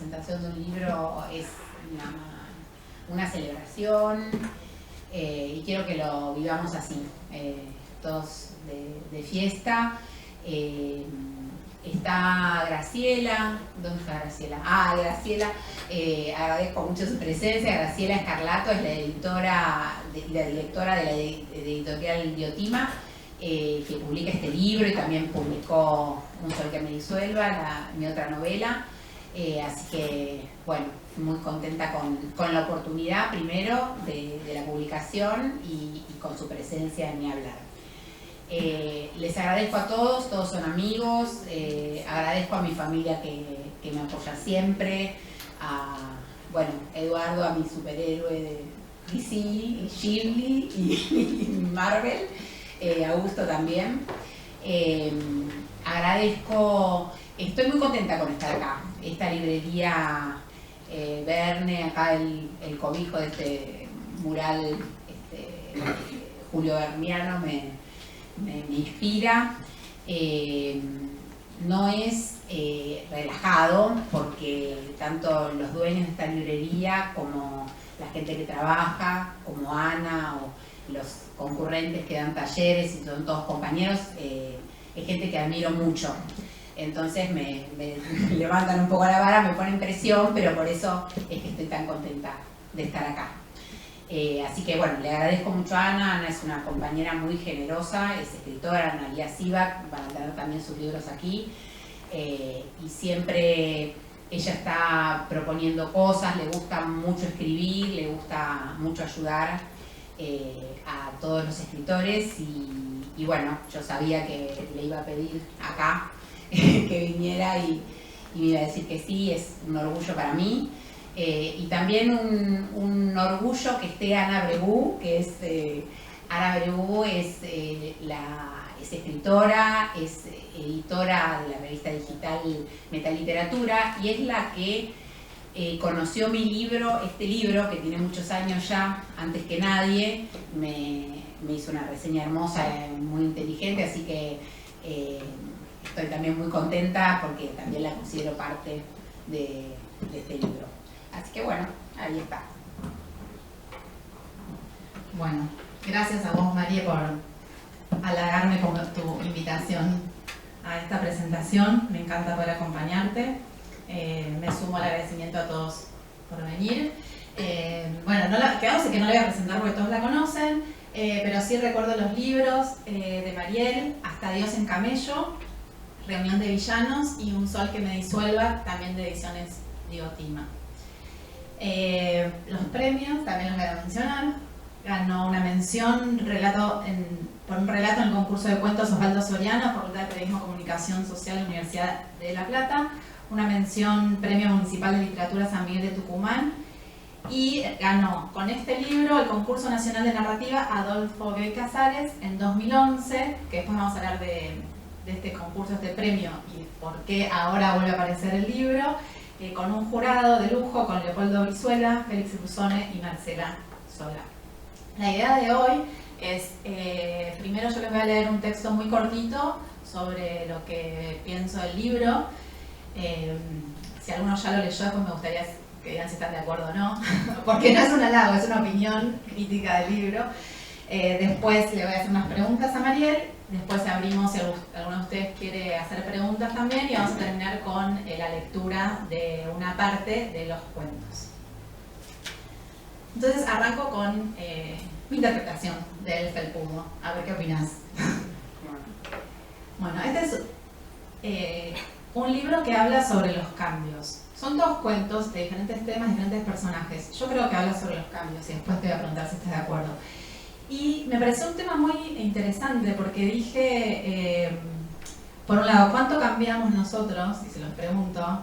presentación de un libro es una celebración y quiero que lo vivamos así, todos de fiesta. Está Graciela. ¿Dónde está Graciela? Graciela, agradezco mucho su presencia. Graciela Escarlato es la directora de la editorial Diotima, que publica este libro y también publicó Un sol que me disuelva, mi otra novela. Así que, bueno, muy contenta con la oportunidad, primero, de la publicación y con su presencia en Mi Hablar. Les agradezco a todos son amigos, agradezco a mi familia que me apoya siempre, a Eduardo, a mi superhéroe de DC, y Shirley y Marvel, Augusto también. Agradezco, estoy muy contenta con estar acá, esta librería Verne, acá el cobijo de este mural Julio Verniano me inspira. No es relajado, porque tanto los dueños de esta librería como la gente que trabaja, como Ana o los concurrentes que dan talleres y son todos compañeros, es gente que admiro mucho. Entonces me levantan un poco la vara, me ponen presión, pero por eso es que estoy tan contenta de estar acá. Así que bueno, le agradezco mucho a Ana. Ana es una compañera muy generosa, es escritora, Analía Sivak, van a tener también sus libros aquí, y siempre ella está proponiendo cosas, le gusta mucho escribir, le gusta mucho ayudar a todos los escritores y bueno, yo sabía que le iba a pedir acá que viniera y me iba a decir que sí, es un orgullo para mí. Y también un orgullo que esté Ana Bregú, que es Ana Bregú es escritora, es editora de la revista digital Metaliteratura y es la que conoció mi libro, este libro que tiene muchos años ya, antes que nadie, me hizo una reseña hermosa, muy inteligente, así que estoy también muy contenta porque también la considero parte de este libro. Así que bueno, ahí está. Bueno, gracias a vos, María, por halagarme con tu invitación a esta presentación. Me encanta poder acompañarte. Me sumo al agradecimiento a todos por venir. Bueno, quedamos en que no la voy a presentar porque todos la conocen, pero sí recuerdo los libros de Mariel, Hasta Dios en Camello, Reunión de Villanos y Un sol que me disuelva, también de Ediciones Diotima. Los premios también los voy a mencionar. Ganó una mención por un relato en el concurso de cuentos Osvaldo Soriano, Facultad de Periodismo, Comunicación Social, Universidad de La Plata. Una mención Premio Municipal de Literatura San Miguel de Tucumán. Y ganó con este libro el Concurso Nacional de Narrativa Adolfo Bioy Casares en 2011, que después vamos a hablar de este concurso, este premio y por qué ahora vuelve a aparecer el libro. Con un jurado de lujo, con Leopoldo Brizuela, Félix Rusone y Marcela Sola. La idea de hoy es, primero yo les voy a leer un texto muy cortito sobre lo que pienso del libro. Si alguno ya lo leyó, después me gustaría que digan si están de acuerdo o no, porque no es un halago, es una opinión crítica del libro. Después le voy a hacer unas preguntas a Mariel. Después abrimos si alguno de ustedes quiere hacer preguntas también y vamos a terminar con la lectura de una parte de los cuentos. Entonces arranco con mi interpretación del Felpudo. A ver qué opinás. Bueno, este es un libro que habla sobre los cambios. Son dos cuentos de diferentes temas, diferentes personajes. Yo creo que habla sobre los cambios y después te voy a preguntar si estás de acuerdo. Y me pareció un tema muy interesante porque dije, por un lado, ¿cuánto cambiamos nosotros? Y se los pregunto.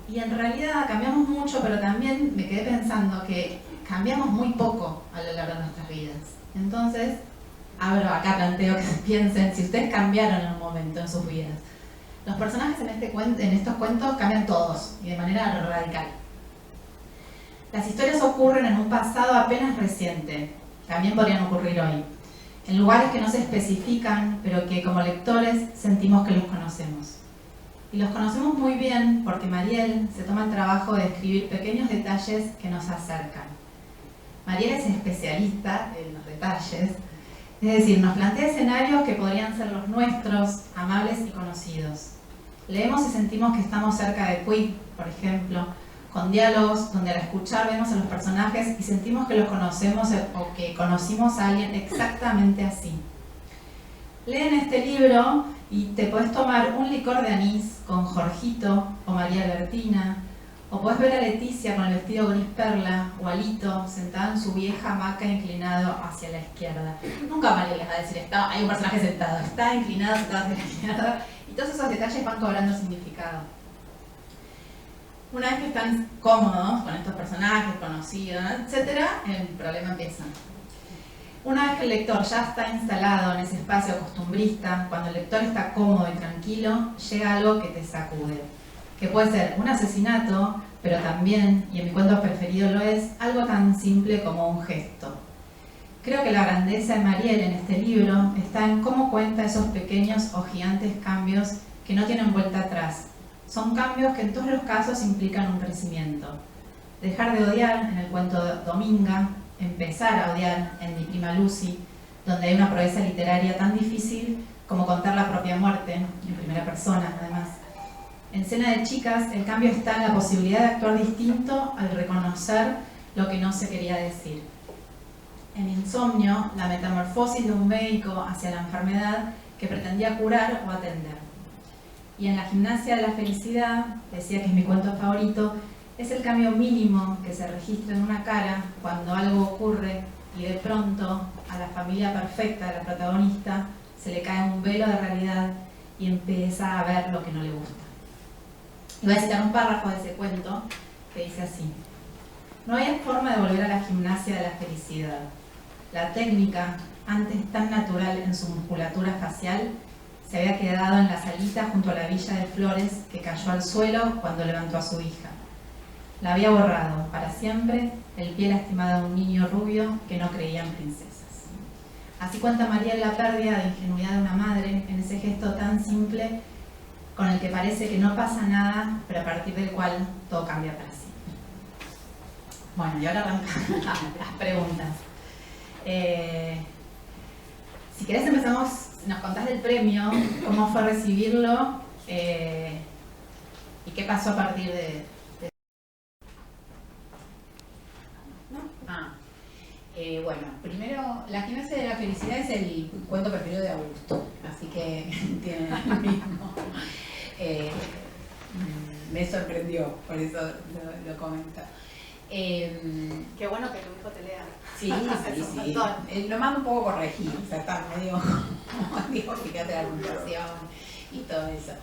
Y en realidad cambiamos mucho, pero también me quedé pensando que cambiamos muy poco a lo largo de nuestras vidas. Entonces, planteo que piensen si ustedes cambiaron en un momento en sus vidas. Los personajes en estos cuentos cambian todos y de manera radical. Las historias ocurren en un pasado apenas reciente. También podrían ocurrir hoy, en lugares que no se especifican, pero que como lectores sentimos que los conocemos. Y los conocemos muy bien porque Mariel se toma el trabajo de escribir pequeños detalles que nos acercan. Mariel es especialista en los detalles, es decir, nos plantea escenarios que podrían ser los nuestros, amables y conocidos. Leemos y sentimos que estamos cerca de Puig, por ejemplo, con diálogos donde al escuchar vemos a los personajes y sentimos que los conocemos o que conocimos a alguien exactamente así. Leen este libro y te podés tomar un licor de anís con Jorgito o María Albertina, o podés ver a Leticia con el vestido gris perla, o a Lito sentada en su vieja hamaca inclinado hacia la izquierda. Nunca María les va a decir, hay un personaje sentado, está inclinado, sentado hacia la izquierda, y todos esos detalles van cobrando significado. Una vez que están cómodos con estos personajes, conocidos, etc., el problema empieza. Una vez que el lector ya está instalado en ese espacio costumbrista, cuando el lector está cómodo y tranquilo, llega algo que te sacude. Que puede ser un asesinato, pero también, y en mi cuento preferido lo es, algo tan simple como un gesto. Creo que la grandeza de Mariel en este libro está en cómo cuenta esos pequeños o gigantes cambios que no tienen vuelta atrás. Son cambios que en todos los casos implican un crecimiento. Dejar de odiar en el cuento de Dominga, empezar a odiar en Mi prima Lucy, donde hay una proeza literaria tan difícil como contar la propia muerte, en primera persona además. En Cena de chicas, el cambio está en la posibilidad de actuar distinto al reconocer lo que no se quería decir. En Insomnio, la metamorfosis de un médico hacia la enfermedad que pretendía curar o atender. Y en La gimnasia de la felicidad, decía que es mi cuento favorito, es el cambio mínimo que se registra en una cara cuando algo ocurre y de pronto a la familia perfecta de la protagonista se le cae un velo de realidad y empieza a ver lo que no le gusta. Y voy a citar un párrafo de ese cuento que dice así: no hay forma de volver a la gimnasia de la felicidad. La técnica, antes tan natural en su musculatura facial, se había quedado en la salita junto a la villa de flores que cayó al suelo cuando levantó a su hija. La había borrado para siempre el pie lastimado de un niño rubio que no creía en princesas. Así cuenta Mariel la pérdida de ingenuidad de una madre en ese gesto tan simple con el que parece que no pasa nada, pero a partir del cual todo cambia para siempre. Bueno, y ahora arrancamos las preguntas. Si querés empezamos, nos contás del premio, cómo fue recibirlo y qué pasó a partir de... Bueno, primero, La gimnasia de la felicidad es el cuento preferido de Augusto, así que tiene el mismo. Me sorprendió, por eso lo comento. Qué bueno que tu hijo te lea. Sí, sí. Lo mando un poco corregido, o sea, está medio, como digo, fíjate la puntuación y todo eso.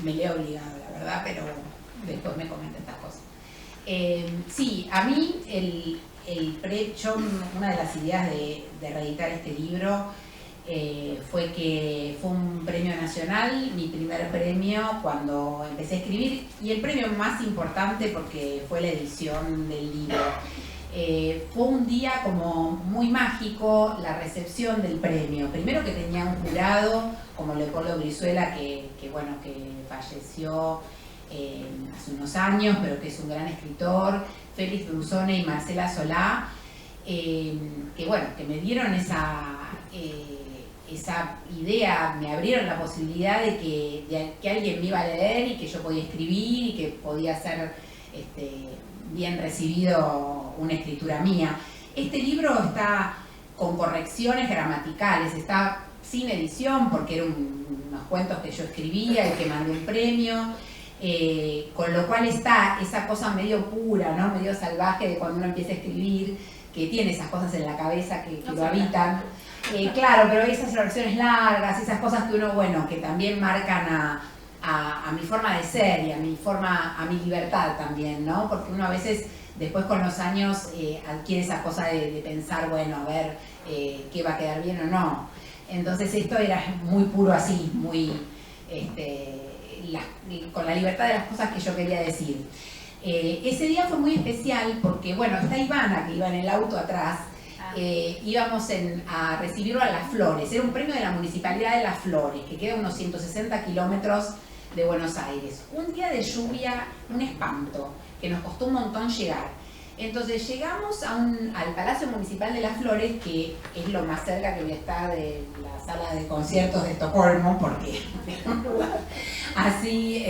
Me leo obligado, la verdad, pero después me comenta estas cosas. Sí, a mí yo una de las ideas de reeditar este libro fue que fue un premio nacional, mi primer premio cuando empecé a escribir, y el premio más importante porque fue la edición del libro. Fue un día como muy mágico la recepción del premio. Primero que tenía un jurado como Leopoldo Brizuela que falleció hace unos años, pero que es un gran escritor, Félix Brusone y Marcela Solá, que me dieron esa idea, me abrieron la posibilidad de que alguien me iba a leer y que yo podía escribir y que podía ser bien recibido una escritura mía. Este libro está con correcciones gramaticales, está sin edición porque eran unos cuentos que yo escribía y que mandé un premio. Con lo cual está esa cosa medio pura, ¿no? Medio salvaje de cuando uno empieza a escribir, que tiene esas cosas en la cabeza que lo habitan. Claro, pero esas versiones largas, esas cosas que uno, que también marcan a mi forma de ser y a mi libertad también, ¿no? Porque uno a veces, después con los años, adquiere esa cosa de pensar, a ver qué va a quedar bien o no. Entonces esto era muy puro así, muy... con la libertad de las cosas que yo quería decir. Ese día fue muy especial porque, está Ivana, que iba en el auto atrás, íbamos a recibirlo a Las Flores. Era un premio de la Municipalidad de Las Flores, que queda a unos 160 kilómetros de Buenos Aires. Un día de lluvia, un espanto, que nos costó un montón llegar. Entonces llegamos al Palacio Municipal de Las Flores, que es lo más cerca que voy a estar de la sala de conciertos de Estocolmo, porque es un lugar así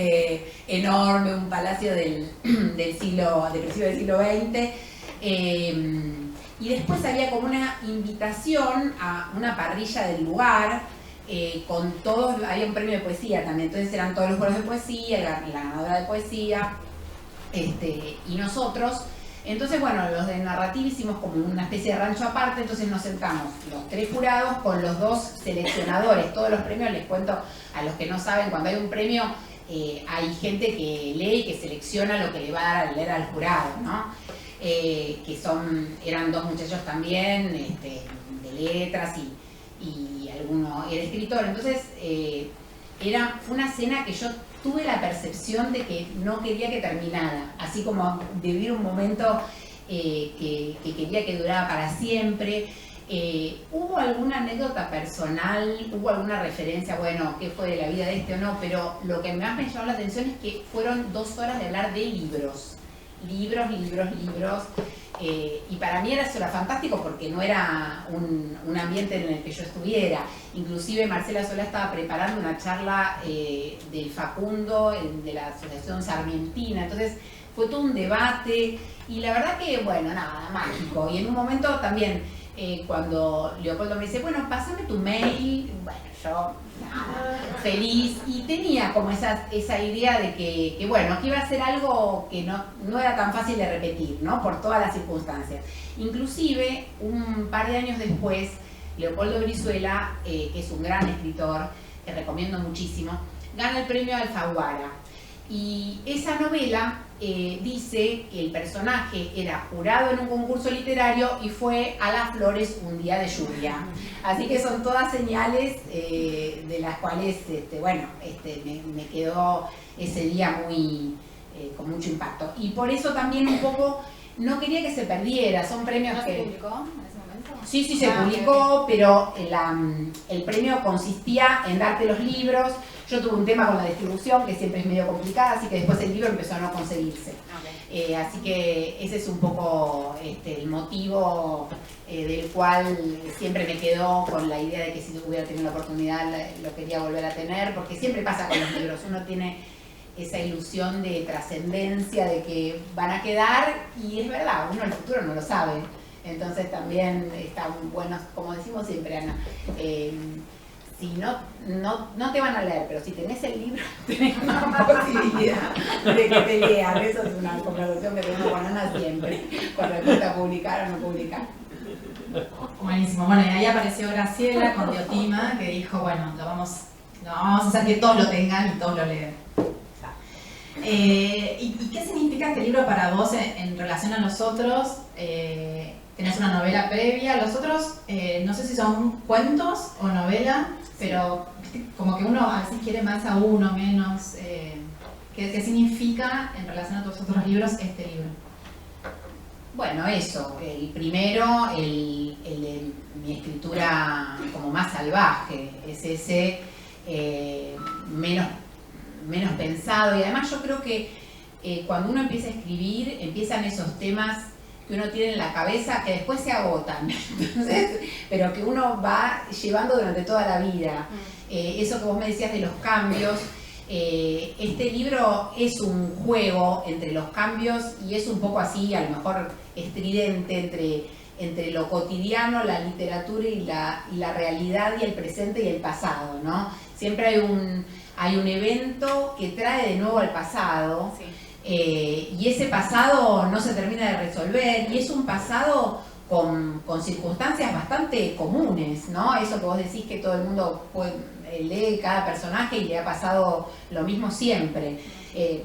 enorme, un palacio del principio del siglo XX. Y después había como una invitación a una parrilla del lugar, con todos, había un premio de poesía también, entonces eran todos los juegos de poesía, la ganadora de poesía, y nosotros. Entonces, bueno, los de narrativa hicimos como una especie de rancho aparte, entonces nos sentamos los 3 jurados con los 2 seleccionadores. Todos los premios, les cuento a los que no saben, cuando hay un premio hay gente que lee y que selecciona lo que le va a dar a leer al jurado, ¿no? Eran 2 muchachos también, de letras y alguno era escritor. Entonces, fue una cena que yo tuve la percepción de que no quería que terminara, así como de vivir un momento que quería que durara para siempre. ¿Hubo alguna anécdota personal? ¿Hubo alguna referencia, bueno, qué fue de la vida de o no? Pero lo que más me llamó la atención es que fueron 2 horas de hablar de libros. Libros. Y para mí eso era fantástico porque no era un ambiente en el que yo estuviera. Inclusive Marcela Solá estaba preparando una charla del Facundo, de la Asociación Sarmientina, entonces fue todo un debate y la verdad que, bueno, nada, mágico. Y en un momento también, cuando Leopoldo me dice, bueno, pásame tu mail, bueno, yo nada, feliz, y tenía como esa idea de que bueno, que iba a ser algo que no era tan fácil de repetir, ¿no? Por todas las circunstancias. Inclusive, un par de años después, Leopoldo Brizuela, que es un gran escritor, que recomiendo muchísimo, gana el premio Alfaguara. Y esa novela dice que el personaje era jurado en un concurso literario y fue a Las Flores un día de lluvia. Así que son todas señales de las cuales, me quedó ese día con mucho impacto. Y por eso también un poco no quería que se perdiera, son premios ¿No que... se publicó en ese momento? Sí, se publicó, okay. Pero el premio consistía en darte los libros. Yo tuve un tema con la distribución que siempre es medio complicada, así que después el libro empezó a no conseguirse. Okay. Así que ese es un poco el motivo del cual siempre me quedó con la idea de que si hubiera tenido la oportunidad lo quería volver a tener, porque siempre pasa con los libros, uno tiene esa ilusión de trascendencia, de que van a quedar, y es verdad, uno en el futuro no lo sabe. Entonces también está bueno, como decimos siempre, Ana, si no te van a leer, pero si tenés el libro, tenés una posibilidad de que te lean. Eso es una conversación que tenemos con Ana siempre, con respecto a publicar o no publicar. Buenísimo. Bueno, y ahí apareció Graciela con Diotima, que dijo, bueno, vamos a hacer que todos lo tengan y todos lo lean. ¿Y qué significa este libro para vos en relación a los otros? Tenés una novela previa, los otros no sé si son cuentos o novela, pero como que uno a veces quiere más a uno, menos. ¿Qué significa en relación a tus otros libros este libro? Bueno, eso, el primero, el de mi escritura como más salvaje, es ese menos pensado, y además yo creo que cuando uno empieza a escribir, empiezan esos temas que uno tiene en la cabeza que después se agotan, entonces, pero que uno va llevando durante toda la vida. Eso que vos me decías de los cambios, este libro es un juego entre los cambios y es un poco así, a lo mejor estridente, entre lo cotidiano, la literatura y la realidad y el presente y el pasado, ¿no? Siempre hay un evento que trae de nuevo al pasado. Sí. Y ese pasado no se termina de resolver, y es un pasado con circunstancias bastante comunes, ¿no? Eso que vos decís que todo el mundo lee cada personaje y le ha pasado lo mismo siempre,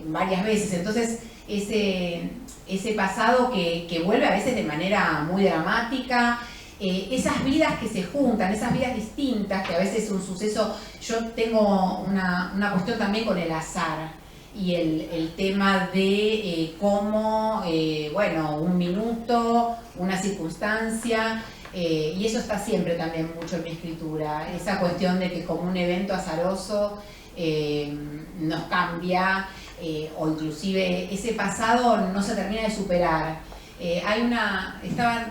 varias veces. Entonces, ese pasado que vuelve a veces de manera muy dramática, esas vidas que se juntan, esas vidas distintas, que a veces un suceso... Yo tengo una cuestión también con el azar, y el tema de cómo, un minuto, una circunstancia, Y eso está siempre también mucho en mi escritura, esa cuestión de que como un evento azaroso nos cambia, o inclusive ese pasado no se termina de superar. Estaba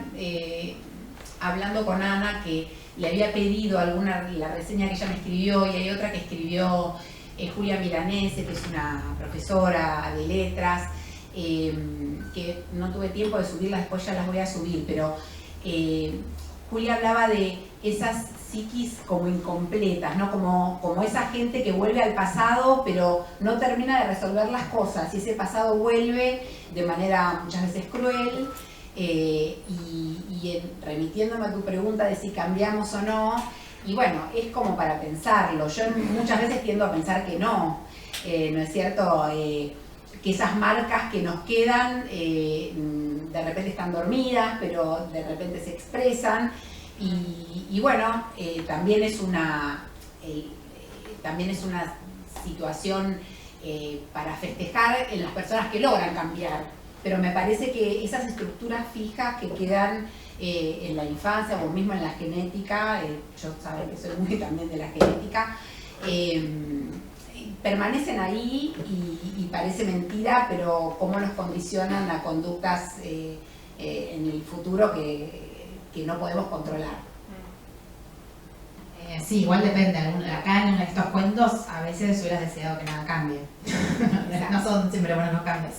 hablando con Ana que le había pedido la reseña que ella me escribió, y hay otra que escribió Julia Milanese, que es una profesora de letras, que no tuve tiempo de subirlas, después ya las voy a subir, pero Julia hablaba de esas psiquis como incompletas, ¿no? Como esa gente que vuelve al pasado pero no termina de resolver las cosas, y ese pasado vuelve de manera muchas veces cruel, remitiéndome a tu pregunta de si cambiamos o no, y bueno, es como para pensarlo. Yo muchas veces tiendo a pensar que no, ¿no es cierto? Que esas marcas que nos quedan de repente están dormidas, pero de repente se expresan, y bueno, también es una situación para festejar en las personas que logran cambiar, pero me parece que esas estructuras fijas que quedan en la infancia o mismo en la genética, yo saben que soy muy también de la genética, permanecen ahí, y parece mentira, pero cómo nos condicionan a conductas en el futuro que no podemos controlar. Sí, igual depende. Acá en estos cuentos a veces hubieras deseado que nada cambie. No son siempre buenos los cambios.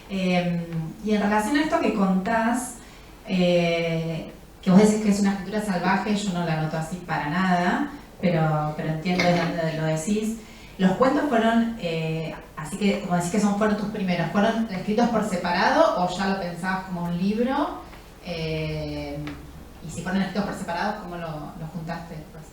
Y en relación a esto que contás, que vos decís que es una escritura salvaje, yo no la noto así para nada, pero entiendo de dónde lo decís. Los cuentos fueron, así que como decís que fueron tus primeros, ¿fueron escritos por separado o ya lo pensabas como un libro? Y si fueron escritos por separado, ¿cómo lo juntaste después?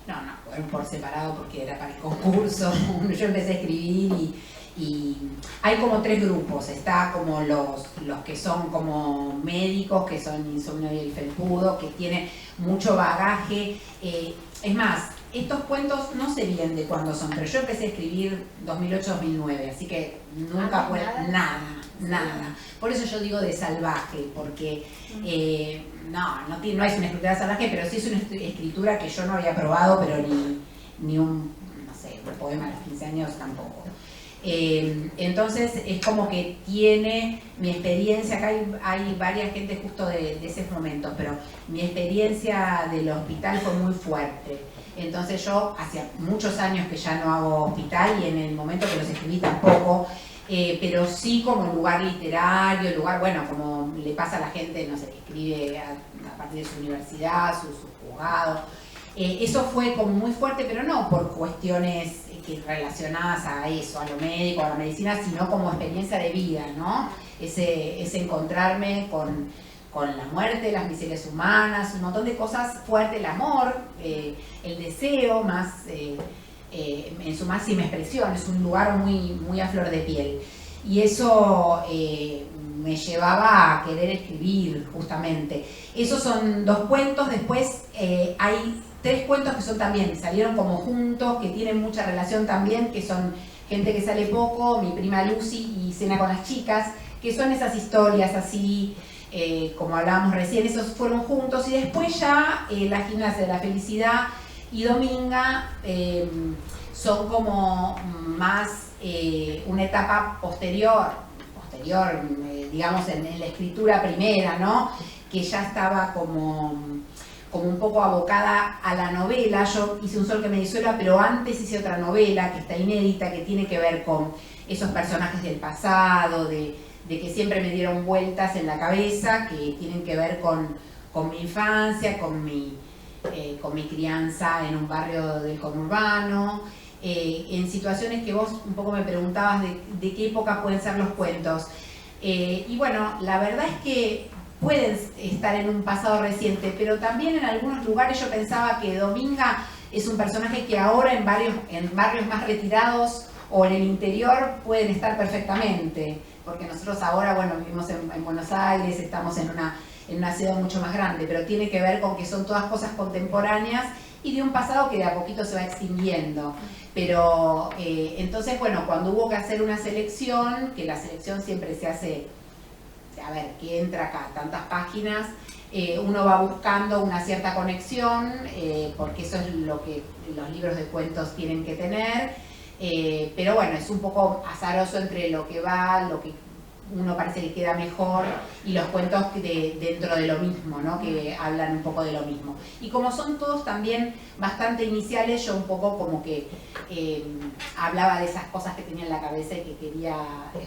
No, fueron por separado porque era para el concurso. Yo empecé a escribir y hay como tres grupos. Está como los que son como médicos, que son Insomnio y el Felpudo, que tiene mucho bagaje. Es más, estos cuentos no sé bien de cuándo son, pero yo empecé a escribir 2008-2009, así que nunca fue nada. Por eso yo digo de salvaje, porque no es una escritura salvaje, pero sí es una escritura que yo no había probado, pero ni un poema a los 15 años tampoco. Entonces es como que tiene mi experiencia, acá hay varias gente justo de esos momentos, pero mi experiencia del hospital fue muy fuerte. Entonces yo hacía muchos años que ya no hago hospital, y en el momento que los escribí tampoco, pero sí como lugar literario, bueno, como le pasa a la gente, no sé, que escribe a partir de su universidad, su juzgado. Eso fue como muy fuerte, pero no por cuestiones relacionadas a eso, a lo médico, a la medicina, sino como experiencia de vida, ¿no? Ese encontrarme con la muerte, las miserias humanas, un montón de cosas fuertes, el amor, el deseo, más en su máxima expresión, es un lugar muy a flor de piel. Y eso me llevaba a querer escribir, justamente. Esos son 2 cuentos, después hay 3 cuentos que salieron como juntos, que tienen mucha relación también, que son Gente que sale poco, Mi prima Lucy y Cena con las chicas, que son esas historias así, como hablábamos recién, esos fueron juntos, y después ya La gimnasia de la felicidad y Dominga son como más una etapa posterior, digamos en la escritura primera, ¿no? Que ya estaba como un poco abocada a la novela. Yo hice Un sol que me disuelva, pero antes hice otra novela que está inédita, que tiene que ver con esos personajes del pasado, de que siempre me dieron vueltas en la cabeza, que tienen que ver con mi infancia, con mi crianza en un barrio del conurbano, en situaciones que vos un poco me preguntabas de qué época pueden ser los cuentos. Y bueno, la verdad es que pueden estar en un pasado reciente, pero también en algunos lugares yo pensaba que Dominga es un personaje que ahora en barrios más retirados o en el interior pueden estar perfectamente, porque nosotros ahora, bueno, vivimos en Buenos Aires, estamos en una ciudad mucho más grande, pero tiene que ver con que son todas cosas contemporáneas y de un pasado que de a poquito se va extinguiendo. Pero entonces, bueno, cuando hubo que hacer una selección, que la selección siempre se hace, a ver, ¿qué entra acá? Tantas páginas, uno va buscando una cierta conexión, porque eso es lo que los libros de cuentos tienen que tener, pero bueno, es un poco azaroso entre lo que va, lo que uno parece que queda mejor, y los cuentos dentro de lo mismo, ¿no? Que hablan un poco de lo mismo. Y como son todos también bastante iniciales, yo un poco como que hablaba de esas cosas que tenía en la cabeza y que quería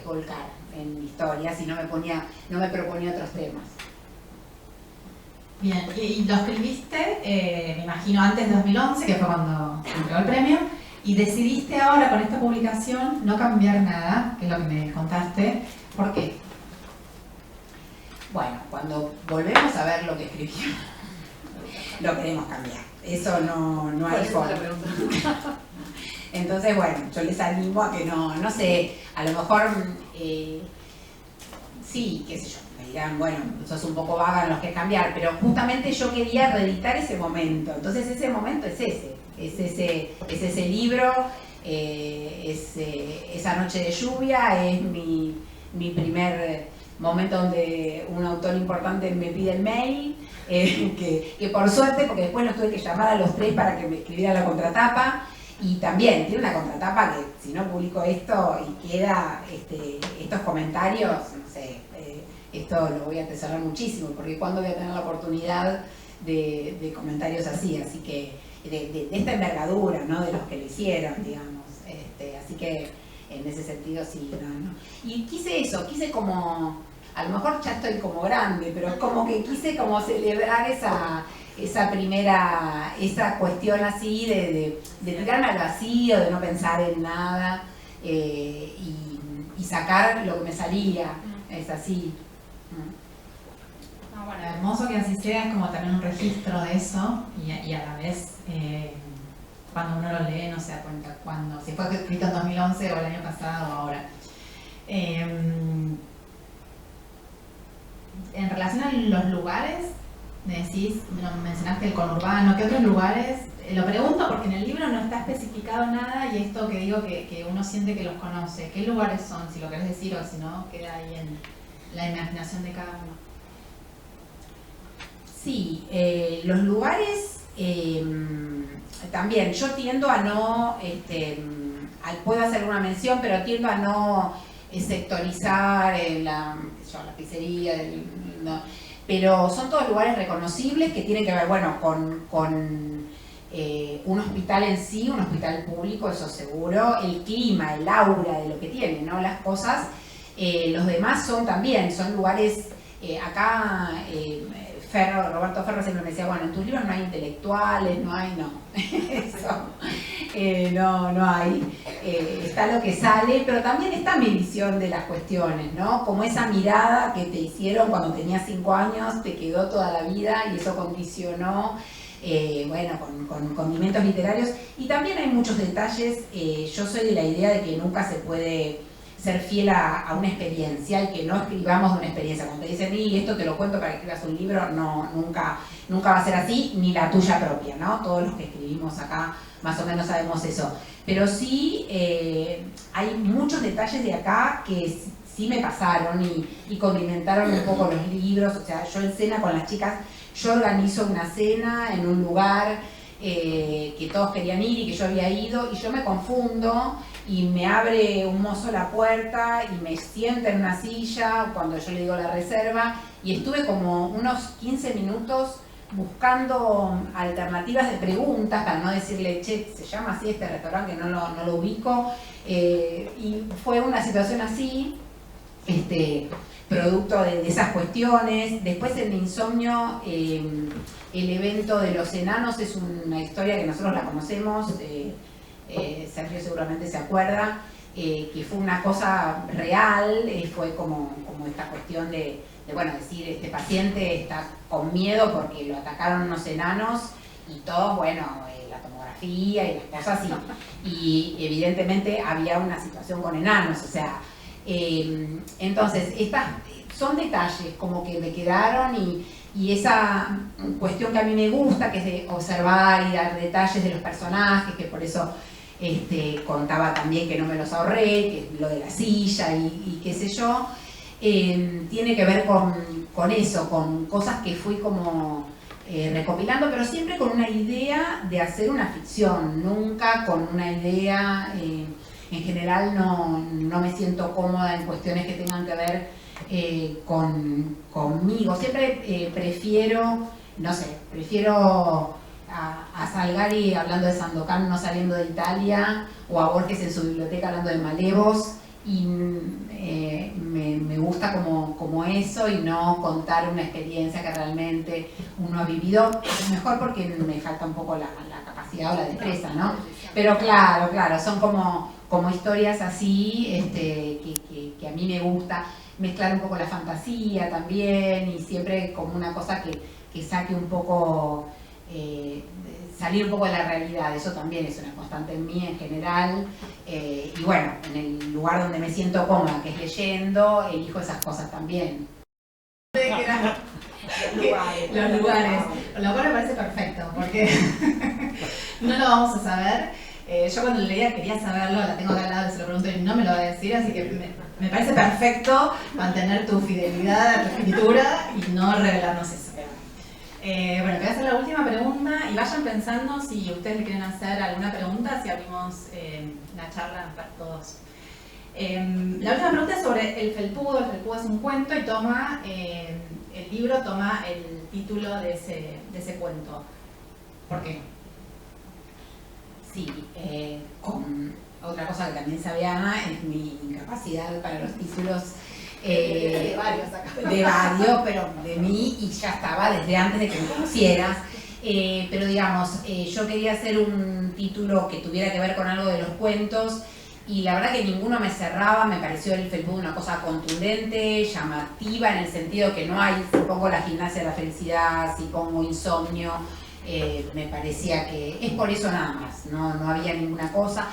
volcar en historias, y no me proponía otros temas. Bien, y lo escribiste, me imagino, antes de 2011, que fue cuando entregó el premio, y decidiste ahora con esta publicación no cambiar nada, que es lo que me contaste. ¿Por qué? Bueno, cuando volvemos a ver lo que escribí, lo queremos cambiar. Eso no hay forma. Entonces, bueno, yo les animo a que no sé, a lo mejor, sí, qué sé yo, me dirán, bueno, sos un poco vaga en los que cambiar, pero justamente yo quería reeditar ese momento. Entonces ese momento es ese libro, esa noche de lluvia, es mi primer momento donde un autor importante me pide el mail, que por suerte, porque después los tuve que llamar a los 3 para que me escribieran la contratapa, y también tiene una contratapa que si no publico esto y queda estos comentarios, no sé, esto lo voy a atesorar muchísimo, porque cuándo voy a tener la oportunidad de comentarios así que de esta envergadura, ¿no? De los que lo hicieron, digamos, así que en ese sentido sí, no. Y quise como, a lo mejor ya estoy como grande, pero como que quise como celebrar esa primera, esa cuestión así de tirarme al vacío, de no pensar en nada, y sacar lo que me salía, es así. No, bueno, hermoso que así sea, es como también un registro de eso, y a la vez cuando uno lo lee no se da cuenta si fue escrito en 2011 o el año pasado o ahora. En relación a los lugares, mencionaste el conurbano, ¿qué otros lugares? Lo pregunto porque en el libro no está especificado nada, y esto que digo que uno siente que los conoce. ¿Qué lugares son? Si lo querés decir, o si no, queda ahí en la imaginación de cada uno. Sí, los lugares, también yo tiendo a no, puedo hacer una mención, pero tiendo a no sectorizar la pizzería, no, pero son todos lugares reconocibles que tienen que ver, bueno, con un hospital en sí, un hospital público, eso seguro, el clima, el aura de lo que tiene, ¿no? Las cosas, los demás son lugares, acá Roberto Ferro siempre me decía, bueno, en tus libros no hay intelectuales, no, eso, no hay, está lo que sale, pero también está mi visión de las cuestiones, ¿no? Como esa mirada que te hicieron cuando tenías 5 años, te quedó toda la vida y eso condicionó, bueno, con condimentos literarios, y también hay muchos detalles. Yo soy de la idea de que nunca se puede ser fiel a una experiencia, y que no escribamos de una experiencia. Cuando te dicen, y esto te lo cuento para que escribas un libro, no, nunca va a ser así, ni la tuya propia, ¿no? Todos los que escribimos acá más o menos sabemos eso. Pero sí, hay muchos detalles de acá que sí me pasaron y condimentaron un poco los libros. O sea, yo en cena con las chicas, yo organizo una cena en un lugar que todos querían ir y que yo había ido, y yo me confundo, y me abre un mozo la puerta y me sienta en una silla cuando yo le digo la reserva, y estuve como unos 15 minutos buscando alternativas de preguntas para no decirle, che, se llama así este restaurante, que no lo ubico, y fue una situación así, producto de esas cuestiones. Después en Insomnio, el evento de los enanos es una historia que nosotros la conocemos, Sergio seguramente se acuerda, que fue una cosa real, fue como esta cuestión de bueno, decir, este paciente está con miedo porque lo atacaron unos enanos, y todos, bueno, la tomografía y las cosas, y evidentemente había una situación con enanos, o sea, entonces, estas son detalles como que me quedaron, y esa cuestión que a mí me gusta, que es de observar y dar detalles de los personajes, que por eso contaba también que no me los ahorré, que lo de la silla y qué sé yo, tiene que ver con eso, con cosas que fui como recopilando, pero siempre con una idea de hacer una ficción, nunca con una idea, en general no me siento cómoda en cuestiones que tengan que ver conmigo, siempre prefiero, no sé, prefiero a Salgari hablando de Sandokan no saliendo de Italia, o a Borges en su biblioteca hablando de Malevos, y me gusta como eso, y no contar una experiencia que realmente uno ha vivido, mejor porque me falta un poco la capacidad o la destreza, ¿no? Pero claro, son como historias así, que a mí me gusta mezclar un poco la fantasía también, y siempre como una cosa que saque un poco, salir un poco de la realidad. Eso también es una constante en mí en general, y bueno, en el lugar donde me siento cómoda, que es leyendo, elijo esas cosas también. Los lugares, lo cual me parece perfecto, porque no lo vamos a saber. Yo cuando lo leía quería saberlo, la tengo acá al lado, se lo pregunto y no me lo va a decir, así que me parece perfecto mantener tu fidelidad a tu escritura y no revelarnos eso. Bueno, te voy a hacer la última pregunta y vayan pensando si ustedes le quieren hacer alguna pregunta, si abrimos la charla para todos. La última pregunta es sobre El Felpudo. El Felpudo es un cuento y toma, el libro toma el título de ese cuento. ¿Por qué? Sí, otra cosa que también sabe Ana es mi incapacidad para los títulos. De varios acá. De varios, pero de mí, y ya estaba desde antes de que me conocieras. Pero digamos, yo quería hacer un título que tuviera que ver con algo de los cuentos, y la verdad que ninguno me cerraba. Me pareció El Felpudo una cosa contundente, llamativa, en el sentido que no hay, si pongo La Gimnasia de la Felicidad, si pongo Insomnio, me parecía que es por eso nada más, no había ninguna cosa.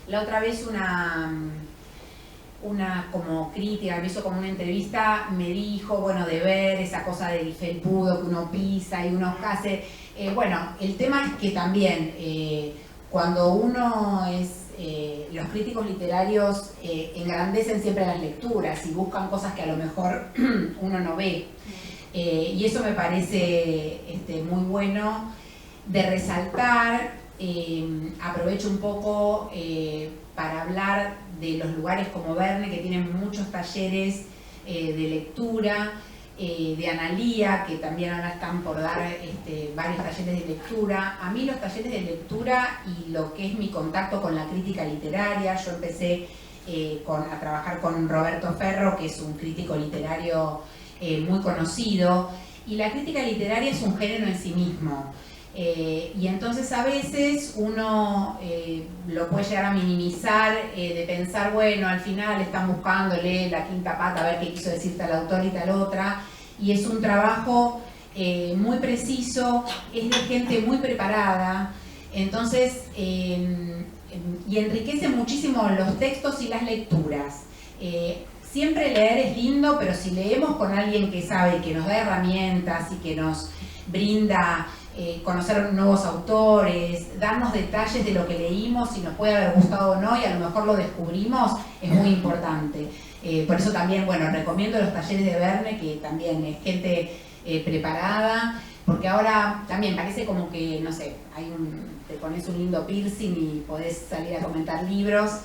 La otra vez una como crítica, me hizo como una entrevista, me dijo, bueno, de ver esa cosa del felpudo que uno pisa y uno hace, bueno, el tema es que también cuando uno es, los críticos literarios engrandecen siempre las lecturas y buscan cosas que a lo mejor uno no ve, y eso me parece muy bueno de resaltar. Aprovecho un poco para hablar de los lugares como Verne, que tienen muchos talleres de lectura, de Analía, que también ahora están por dar varios talleres de lectura. A mí los talleres de lectura y lo que es mi contacto con la crítica literaria, yo empecé a trabajar con Roberto Ferro, que es un crítico literario muy conocido, y la crítica literaria es un género en sí mismo. Y entonces a veces uno lo puede llegar a minimizar, de pensar, bueno, al final están buscándole la quinta pata a ver qué quiso decir tal autor y tal otra, y es un trabajo muy preciso, es de gente muy preparada, entonces, y enriquece muchísimo los textos y las lecturas. Siempre leer es lindo, pero si leemos con alguien que sabe, que nos da herramientas y que nos brinda conocer nuevos autores, darnos detalles de lo que leímos, si nos puede haber gustado o no, y a lo mejor lo descubrimos, es muy importante. Por eso también, bueno, recomiendo los talleres de Verne, que también es gente preparada, porque ahora también parece como que, no sé, te pones un lindo piercing y podés salir a comentar libros,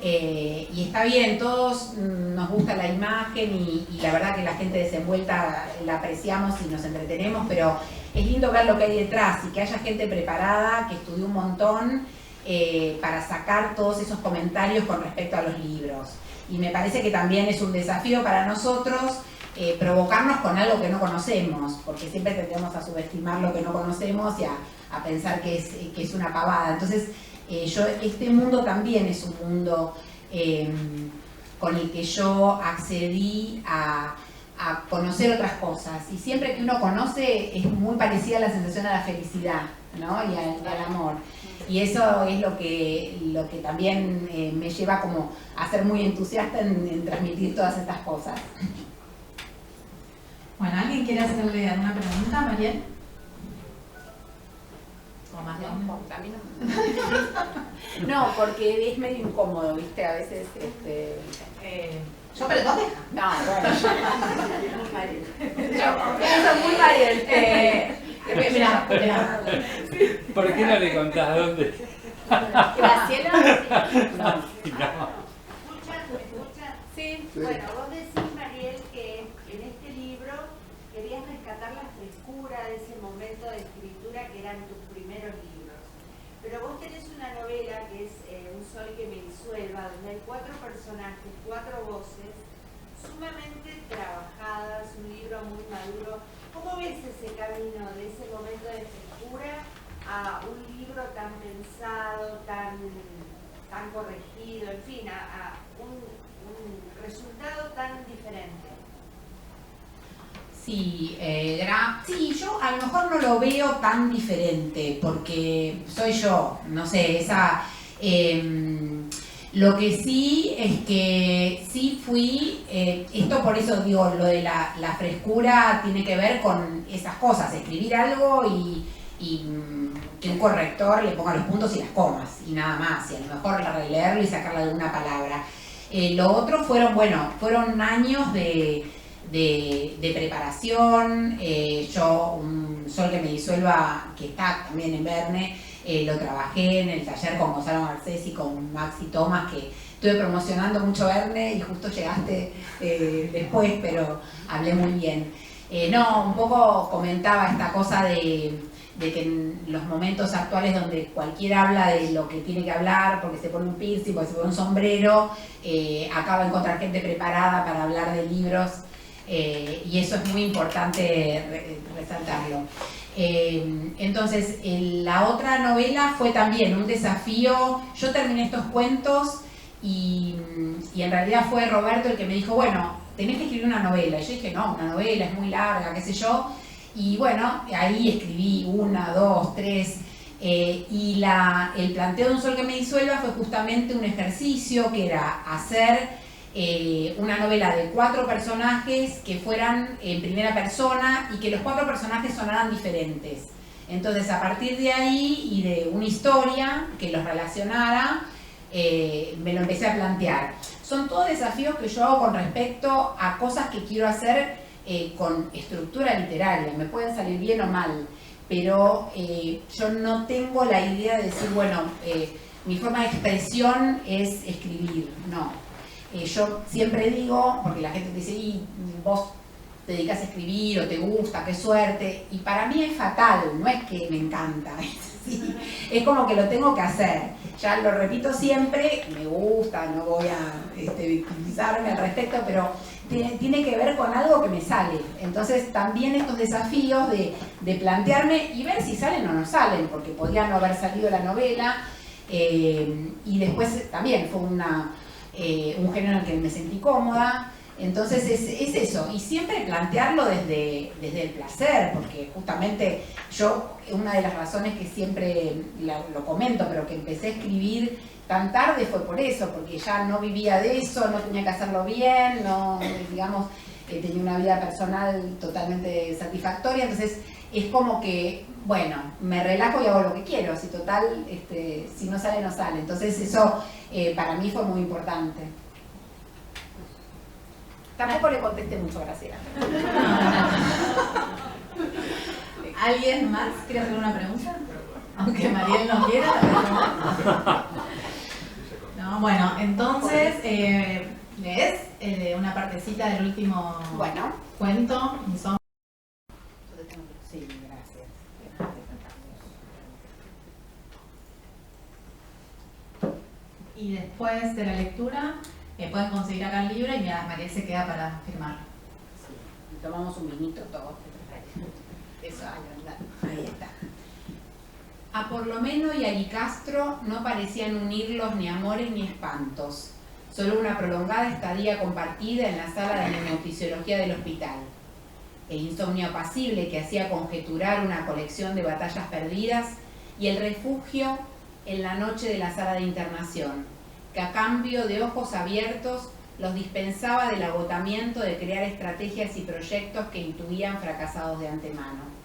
y está bien, todos nos gusta la imagen y la verdad que la gente desenvuelta la apreciamos y nos entretenemos, pero es lindo ver lo que hay detrás y que haya gente preparada, que estudió un montón para sacar todos esos comentarios con respecto a los libros. Y me parece que también es un desafío para nosotros provocarnos con algo que no conocemos, porque siempre tendemos a subestimar lo que no conocemos y a pensar que es una pavada. Entonces, este mundo también es un mundo con el que yo accedí a conocer otras cosas, y siempre que uno conoce es muy parecida a la sensación a la felicidad, ¿no? y al amor, y eso es lo que también me lleva como a ser muy entusiasta en transmitir todas estas cosas. Bueno, ¿alguien quiere hacerle alguna pregunta, Mariel? ¿O más de No, a mí no. No, porque es medio incómodo, ¿viste? A veces Yo, pero dos dejan. No, bueno. Son muy Mariel. Mirá. ¿Por qué no le contás dónde? Graciela. No. ¿Me escuchan? Sí. Bueno, vos decís, Mariel, que en este libro querías rescatar la frescura de ese momento de escritura que eran tus primeros libros. Pero vos tenés una novela que es Un sol que me disuelva, donde hay 4 personajes, 4 voces, sumamente trabajadas, un libro muy maduro. ¿Cómo ves ese camino de ese momento de frescura a un libro tan pensado, tan corregido, en fin, a un resultado tan diferente? Sí, sí, yo a lo mejor no lo veo tan diferente porque soy yo, no sé, lo que sí es que sí fui, esto por eso digo, lo de la frescura tiene que ver con esas cosas, escribir algo y que un corrector le ponga los puntos y las comas y nada más, y a lo mejor releerlo y sacarle alguna palabra. Lo otro fueron años de preparación. Yo, Un sol que me disuelva, que está también en Verne, lo trabajé en el taller con Gonzalo Garcés y con Maxi Tomás, que estuve promocionando mucho Verne y justo llegaste después, pero hablé muy bien. Un poco comentaba esta cosa de que en los momentos actuales donde cualquiera habla de lo que tiene que hablar, porque se pone un piercing, porque se pone un sombrero, acaba de encontrar gente preparada para hablar de libros, y eso es muy importante resaltarlo. Entonces, la otra novela fue también un desafío. Yo terminé estos cuentos y en realidad fue Roberto el que me dijo, bueno, tenés que escribir una novela. Y yo dije, no, una novela es muy larga, qué sé yo. Y bueno, ahí escribí 1, 2, 3, y el planteo de Un sol que me disuelva fue justamente un ejercicio que era hacer una novela de 4 personajes que fueran en primera persona y que los 4 personajes sonaran diferentes. Entonces, a partir de ahí y de una historia que los relacionara, me lo empecé a plantear. Son todos desafíos que yo hago con respecto a cosas que quiero hacer con estructura literaria. Me pueden salir bien o mal, pero yo no tengo la idea de decir, bueno, mi forma de expresión es escribir, no. Yo siempre digo, porque la gente te dice, y vos te dedicas a escribir o te gusta, qué suerte, y para mí es fatal, no es que me encanta, ¿sí? Es como que lo tengo que hacer. Ya lo repito siempre, me gusta, no voy a victimizarme al respecto, pero tiene que ver con algo que me sale. Entonces también estos desafíos de plantearme y ver si salen o no salen, porque podría no haber salido la novela, y después también fue un género en el que me sentí cómoda. Entonces es eso, y siempre plantearlo desde el placer, porque justamente yo, una de las razones que siempre lo comento, pero que empecé a escribir tan tarde fue por eso, porque ya no vivía de eso, no tenía que hacerlo bien, no, digamos, tenía una vida personal totalmente satisfactoria. Entonces es como que, bueno, me relajo y hago lo que quiero, si total, si no sale, no sale. Entonces eso para mí fue muy importante. Tampoco le contesté mucho, Graciela. ¿Alguien más quiere hacer una pregunta? Aunque Mariel no quiera. No, bueno, entonces, ¿lees una partecita del último cuento? Sí, gracias. Y después de la lectura, pueden conseguir acá el libro y Mariel se queda para firmar. Sí, y tomamos un vinito todos. Eso, ahí está. A Porlomeno y a Licastro no parecían unirlos ni amores ni espantos, solo una prolongada estadía compartida en la sala de neurofisiología del hospital. El insomnio apacible que hacía conjeturar una colección de batallas perdidas y el refugio en la noche de la sala de internación, que a cambio de ojos abiertos los dispensaba del agotamiento de crear estrategias y proyectos que intuían fracasados de antemano.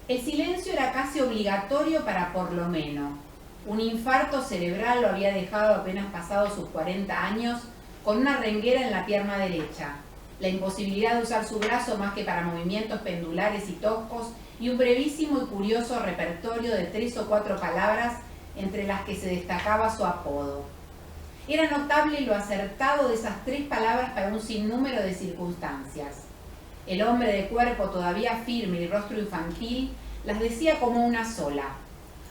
El silencio era casi obligatorio para Porlomeno. Un infarto cerebral lo había dejado apenas pasados sus 40 años, con una renguera en la pierna derecha, la imposibilidad de usar su brazo más que para movimientos pendulares y toscos, y un brevísimo y curioso repertorio de 3 o 4 palabras entre las que se destacaba su apodo. Era notable lo acertado de esas 3 palabras para un sinnúmero de circunstancias. El hombre de cuerpo todavía firme y rostro infantil las decía como una sola.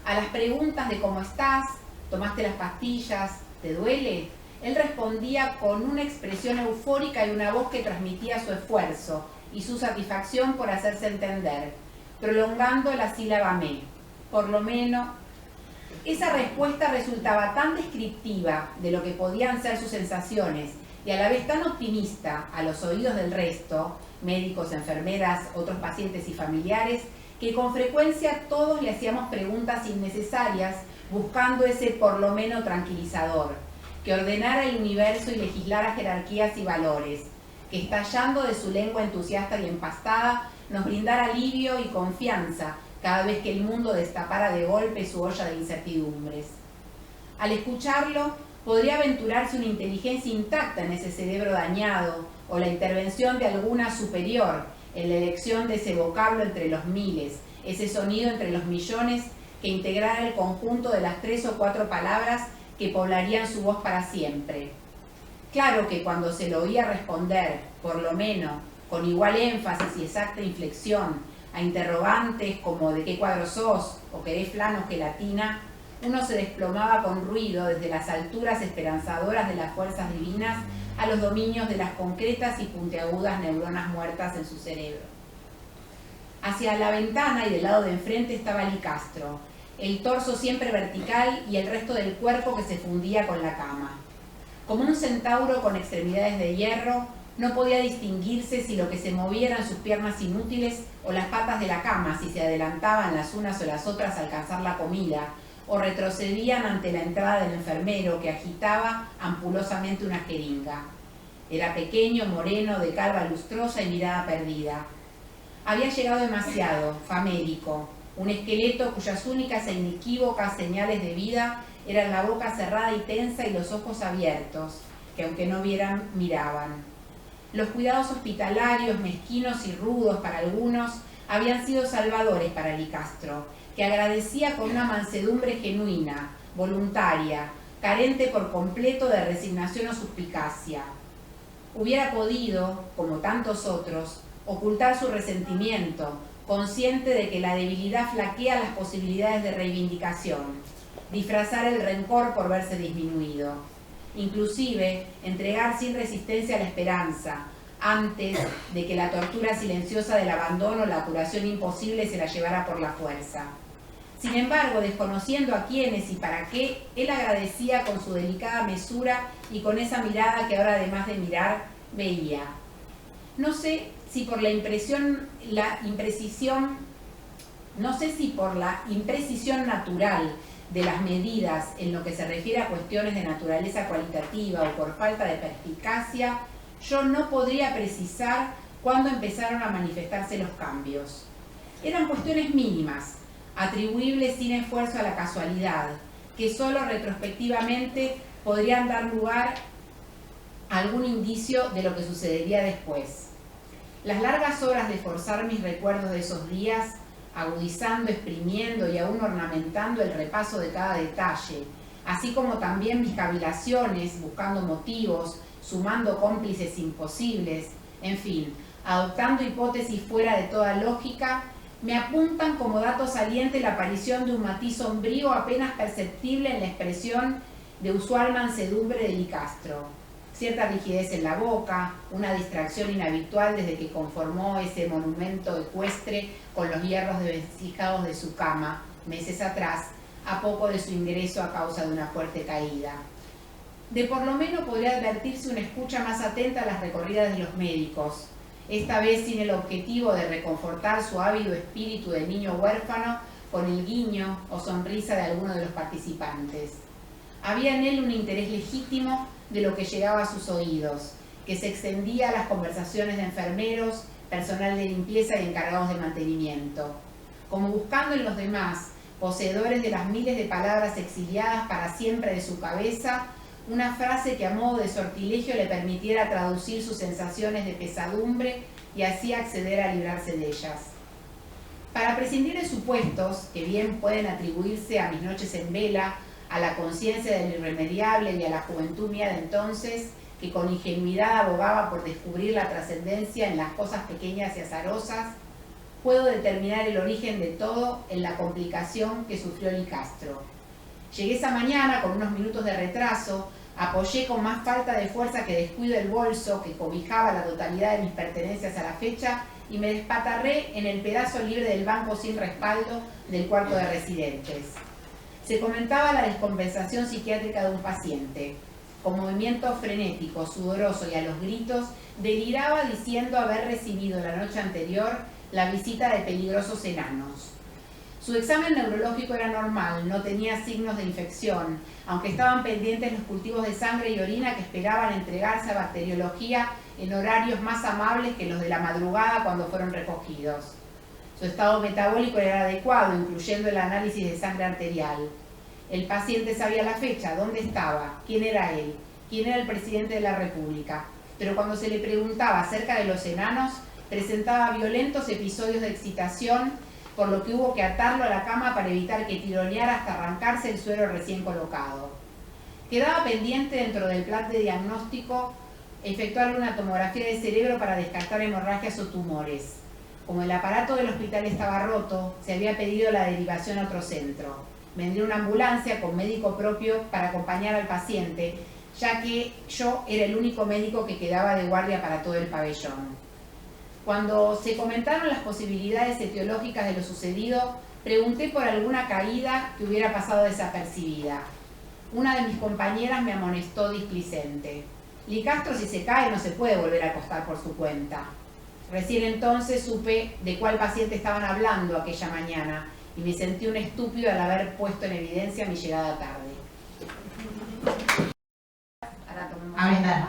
A las preguntas de cómo estás, tomaste las pastillas, ¿te duele?, él respondía con una expresión eufórica y una voz que transmitía su esfuerzo y su satisfacción por hacerse entender, prolongando la sílaba me. Por lo menos, esa respuesta resultaba tan descriptiva de lo que podían ser sus sensaciones y a la vez tan optimista a los oídos del resto, médicos, enfermeras, otros pacientes y familiares, que con frecuencia todos le hacíamos preguntas innecesarias buscando ese por lo menos tranquilizador, que ordenara el universo y legislara jerarquías y valores, que estallando de su lengua entusiasta y empastada nos brindara alivio y confianza cada vez que el mundo destapara de golpe su olla de incertidumbres. Al escucharlo, podría aventurarse una inteligencia intacta en ese cerebro dañado o la intervención de alguna superior en la elección de ese vocablo entre los miles, ese sonido entre los millones que integrara el conjunto de las 3 o 4 palabras que poblarían su voz para siempre. Claro que cuando se lo oía responder, por lo menos, con igual énfasis y exacta inflexión, a interrogantes como ¿de qué cuadro sos? O ¿querés flan o gelatina?, uno se desplomaba con ruido desde las alturas esperanzadoras de las fuerzas divinas a los dominios de las concretas y puntiagudas neuronas muertas en su cerebro. Hacia la ventana y del lado de enfrente estaba Licastro, el torso siempre vertical y el resto del cuerpo que se fundía con la cama. Como un centauro con extremidades de hierro, no podía distinguirse si lo que se movía eran sus piernas inútiles o las patas de la cama, si se adelantaban las unas o las otras a alcanzar la comida, o retrocedían ante la entrada del enfermero que agitaba ampulosamente una jeringa. Era pequeño, moreno, de calva lustrosa y mirada perdida. Había llegado demasiado, famélico, un esqueleto cuyas únicas e inequívocas señales de vida eran la boca cerrada y tensa y los ojos abiertos, que aunque no vieran, miraban. Los cuidados hospitalarios, mezquinos y rudos para algunos, habían sido salvadores para Licastro, que agradecía con una mansedumbre genuina, voluntaria, carente por completo de resignación o suspicacia. Hubiera podido, como tantos otros, ocultar su resentimiento, consciente de que la debilidad flaquea las posibilidades de reivindicación, disfrazar el rencor por verse disminuido, inclusive entregar sin resistencia la esperanza, antes de que la tortura silenciosa del abandono o la curación imposible se la llevara por la fuerza. Sin embargo, desconociendo a quiénes y para qué, él agradecía con su delicada mesura y con esa mirada que ahora, además de mirar, veía. No sé si por la imprecisión natural de las medidas en lo que se refiere a cuestiones de naturaleza cualitativa o por falta de perspicacia, yo no podría precisar cuándo empezaron a manifestarse los cambios. Eran cuestiones mínimas, atribuibles sin esfuerzo a la casualidad, que solo retrospectivamente podrían dar lugar a algún indicio de lo que sucedería después. Las largas horas de forzar mis recuerdos de esos días, agudizando, exprimiendo y aún ornamentando el repaso de cada detalle, así como también mis cavilaciones, buscando motivos, sumando cómplices imposibles, en fin, adoptando hipótesis fuera de toda lógica, me apuntan como dato saliente la aparición de un matiz sombrío apenas perceptible en la expresión de usual mansedumbre de Licastro, cierta rigidez en la boca, una distracción inhabitual desde que conformó ese monumento ecuestre con los hierros desventijados de su cama, meses atrás, a poco de su ingreso a causa de una fuerte caída. De por lo menos podría advertirse una escucha más atenta a las recorridas de los médicos, esta vez sin el objetivo de reconfortar su ávido espíritu de niño huérfano con el guiño o sonrisa de alguno de los participantes. Había en él un interés legítimo de lo que llegaba a sus oídos, que se extendía a las conversaciones de enfermeros, personal de limpieza y encargados de mantenimiento, como buscando en los demás, poseedores de las miles de palabras exiliadas para siempre de su cabeza, una frase que a modo de sortilegio le permitiera traducir sus sensaciones de pesadumbre y así acceder a librarse de ellas. Para prescindir de supuestos, que bien pueden atribuirse a mis noches en vela, a la conciencia del irremediable y a la juventud mía de entonces, que con ingenuidad abogaba por descubrir la trascendencia en las cosas pequeñas y azarosas, puedo determinar el origen de todo en la complicación que sufrió Licastro. Llegué esa mañana con unos minutos de retraso, apoyé con más falta de fuerza que descuido el bolso que cobijaba la totalidad de mis pertenencias a la fecha y me despatarré en el pedazo libre del banco sin respaldo del cuarto de residentes. Se comentaba la descompensación psiquiátrica de un paciente. Con movimiento frenético, sudoroso y a los gritos, deliraba diciendo haber recibido la noche anterior la visita de peligrosos enanos. Su examen neurológico era normal, no tenía signos de infección, aunque estaban pendientes los cultivos de sangre y orina que esperaban entregarse a bacteriología en horarios más amables que los de la madrugada cuando fueron recogidos. Su estado metabólico era adecuado, incluyendo el análisis de sangre arterial. El paciente sabía la fecha, dónde estaba, quién era él, quién era el presidente de la República, pero cuando se le preguntaba acerca de los enanos, presentaba violentos episodios de excitación, por lo que hubo que atarlo a la cama para evitar que tironeara hasta arrancarse el suero recién colocado. Quedaba pendiente dentro del plan de diagnóstico efectuar una tomografía de cerebro para descartar hemorragias o tumores. Como el aparato del hospital estaba roto, se había pedido la derivación a otro centro. Vendría una ambulancia con médico propio para acompañar al paciente, ya que yo era el único médico que quedaba de guardia para todo el pabellón. Cuando se comentaron las posibilidades etiológicas de lo sucedido, pregunté por alguna caída que hubiera pasado desapercibida. Una de mis compañeras me amonestó displicente. Licastro, si se cae, no se puede volver a acostar por su cuenta. Recién entonces supe de cuál paciente estaban hablando aquella mañana y me sentí un estúpido al haber puesto en evidencia mi llegada tarde. A brindar.